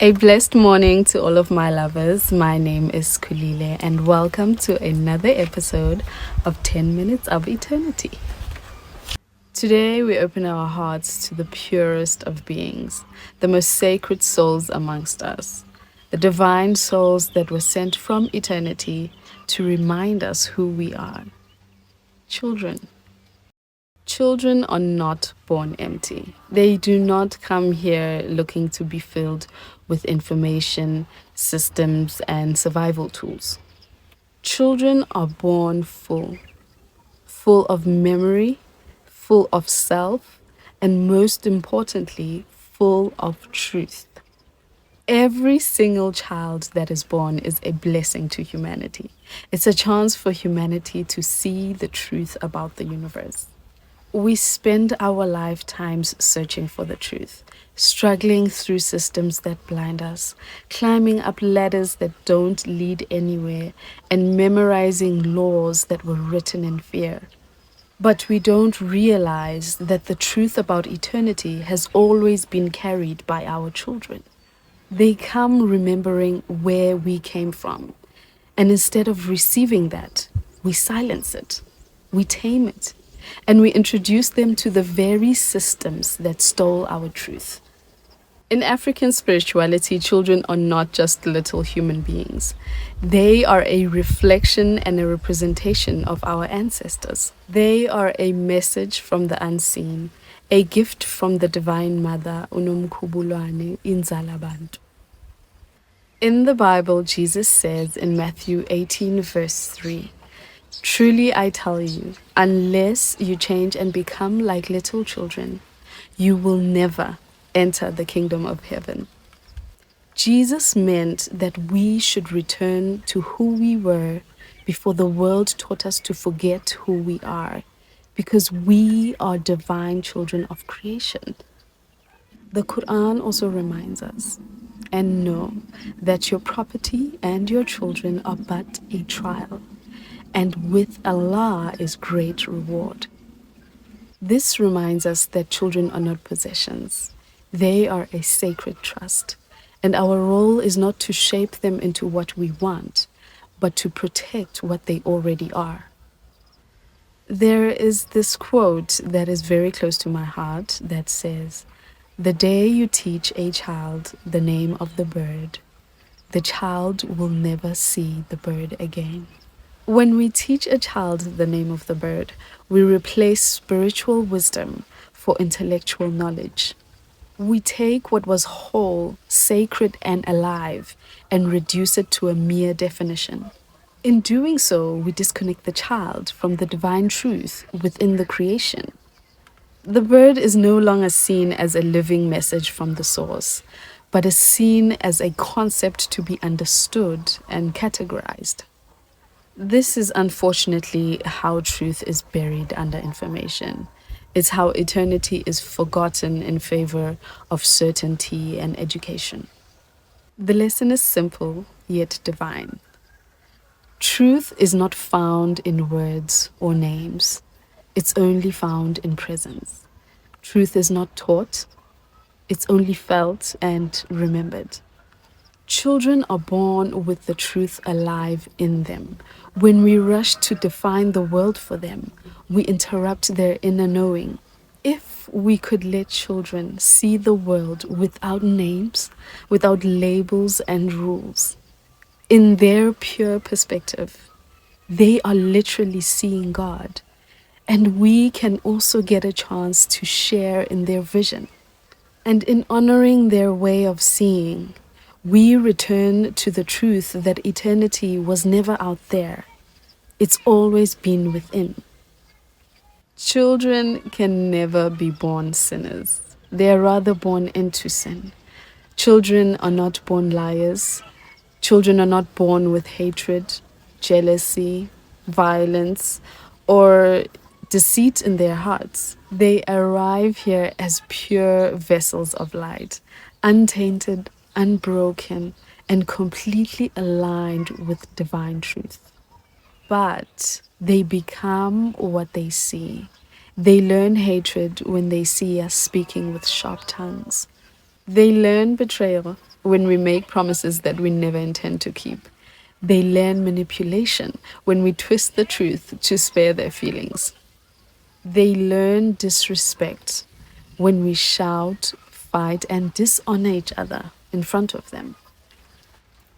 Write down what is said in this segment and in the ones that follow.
A blessed morning to all of my lovers. My name is Kulile, and welcome to another episode of 10 Minutes of Eternity. Today, we open our hearts to the purest of beings, the most sacred souls amongst us, the divine souls that were sent from eternity to remind us who we are. Children. Children are not born empty. They do not come here looking to be filled with information, systems, and survival tools. Children are born full of memory, full of self, and most importantly, full of truth. Every single child that is born is a blessing to humanity. It's a chance for humanity to see the truth about the universe. We spend our lifetimes searching for the truth, struggling through systems that blind us, climbing up ladders that don't lead anywhere, and memorizing laws that were written in fear. But we don't realize that the truth about eternity has always been carried by our children. They come remembering where we came from, and instead of receiving that, we silence it, we tame it, and we introduce them to the very systems that stole our truth. In African spirituality, children are not just little human beings. They are a reflection and a representation of our ancestors. They are a message from the unseen, a gift from the Divine Mother, uNomkhubulwane Inzalabantu. In the Bible, Jesus says in Matthew 18 verse 3, "Truly I tell you, unless you change and become like little children, you will never enter the kingdom of heaven." Jesus meant that we should return to who we were before the world taught us to forget who we are, because we are divine children of creation. The Quran also reminds us, "And know that your property and your children are but a trial, and with Allah is great reward." This reminds us that children are not possessions. They are a sacred trust, and our role is not to shape them into what we want, but to protect what they already are. There is this quote that is very close to my heart that says, "The day you teach a child the name of the bird, the child will never see the bird again." When we teach a child the name of the bird, we replace spiritual wisdom for intellectual knowledge. We take what was whole, sacred, and alive and reduce it to a mere definition. In doing so, we disconnect the child from the divine truth within the creation. The bird is no longer seen as a living message from the source, but is seen as a concept to be understood and categorized. This is unfortunately how truth is buried under information. It's how eternity is forgotten in favor of certainty and education. The lesson is simple yet divine. Truth is not found in words or names. It's only found in presence. Truth is not taught. It's only felt and remembered. Children are born with the truth alive in them. When we rush to define the world for them, we interrupt their inner knowing. If we could let children see the world without names, without labels and rules, in their pure perspective, they are literally seeing God. And we can also get a chance to share in their vision. And in honoring their way of seeing, we return to the truth that eternity was never out there. It's always been within. Children can never be born sinners. They are rather born into sin. Children are not born liars. Children are not born with hatred, jealousy, violence, or deceit in their hearts. They arrive here as pure vessels of light, untainted, unbroken, and completely aligned with divine truth. But they become what they see. They learn hatred when they see us speaking with sharp tongues. They learn betrayal when we make promises that we never intend to keep. They learn manipulation when we twist the truth to spare their feelings. They learn disrespect when we shout, fight, and dishonor each other in front of them.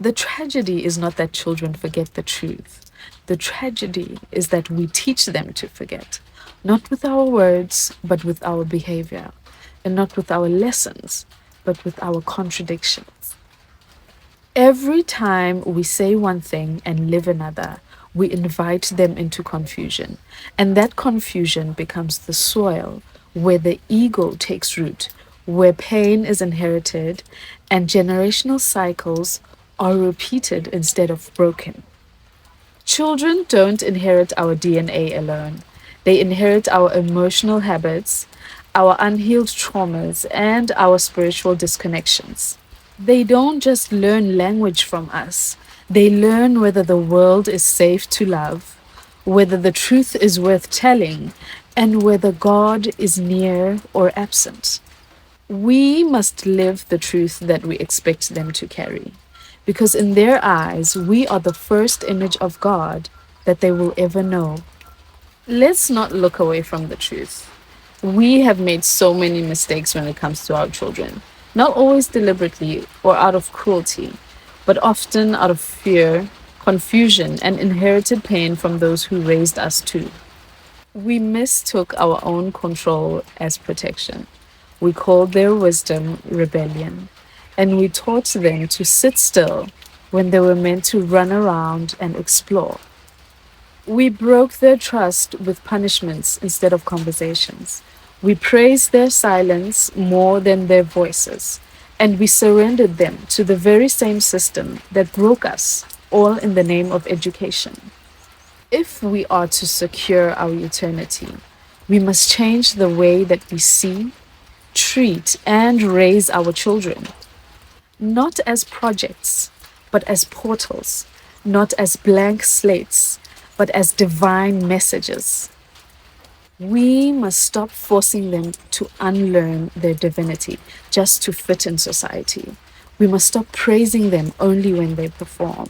The tragedy is not that children forget the truth. The tragedy is that we teach them to forget, not with our words, but with our behavior, and not with our lessons, but with our contradictions. Every time we say one thing and live another, we invite them into confusion, and that confusion becomes the soil where the ego takes root, where pain is inherited, and generational cycles are repeated instead of broken. Children don't inherit our DNA alone. They inherit our emotional habits, our unhealed traumas, and our spiritual disconnections. They don't just learn language from us, they learn whether the world is safe to love, whether the truth is worth telling, and whether God is near or absent. We must live the truth that we expect them to carry, because in their eyes, we are the first image of God that they will ever know. Let's not look away from the truth. We have made so many mistakes when it comes to our children, not always deliberately or out of cruelty, but often out of fear, confusion, and inherited pain from those who raised us too. We mistook our own control as protection. We called their wisdom rebellion, and we taught them to sit still when they were meant to run around and explore. We broke their trust with punishments instead of conversations. We praised their silence more than their voices, and we surrendered them to the very same system that broke us, all in the name of education. If we are to secure our eternity, we must change the way that we see, treat, and raise our children, not as projects, but as portals, not as blank slates, but as divine messages. We must stop forcing them to unlearn their divinity just to fit in society. We must stop praising them only when they perform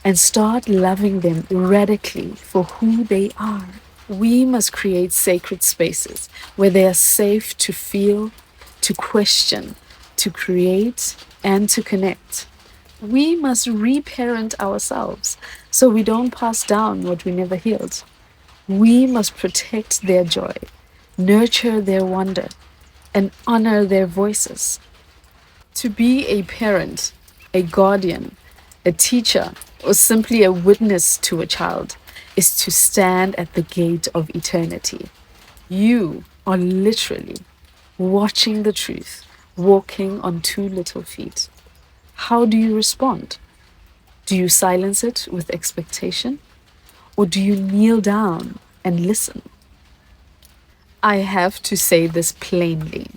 and start loving them radically for who they are. We must create sacred spaces where they are safe to feel, to question, to create, and to connect. We must reparent ourselves so we don't pass down what we never healed. We must protect their joy, nurture their wonder, and honor their voices. To be a parent, a guardian, a teacher, or simply a witness to a child is to stand at the gate of eternity. You are literally watching the truth, walking on two little feet. How do you respond? Do you silence it with expectation? Or do you kneel down and listen? I have to say this plainly.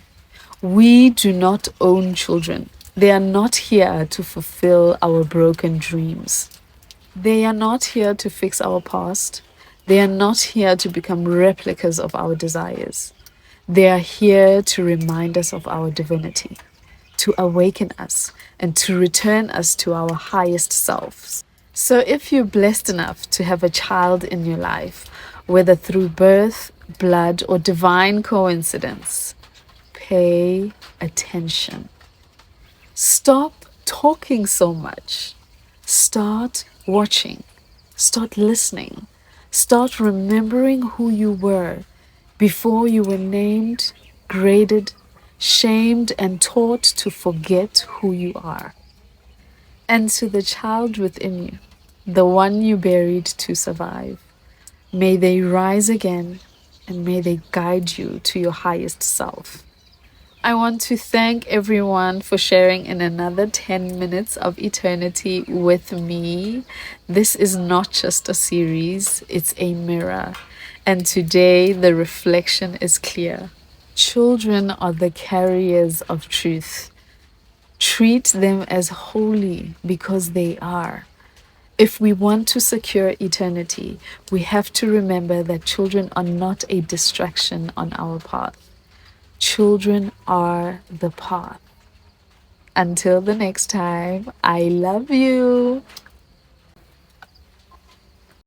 We do not own children. They are not here to fulfill our broken dreams. They are not here to fix our past. They are not here to become replicas of our desires. They are here to remind us of our divinity, to awaken us, and to return us to our highest selves. So if you're blessed enough to have a child in your life, whether through birth, blood, or divine coincidence, pay attention. Stop talking so much. Start watching. Start listening. Start remembering who you were before you were named, graded, shamed, and taught to forget who you are. And to the child within you, the one you buried to survive, may they rise again and may they guide you to your highest self. I want to thank everyone for sharing in another 10 minutes of eternity with me. This is not just a series, it's a mirror. And today the reflection is clear. Children are the carriers of truth. Treat them as holy because they are. If we want to secure eternity, we have to remember that children are not a distraction on our path. Children are the path. Until the next time, I love you.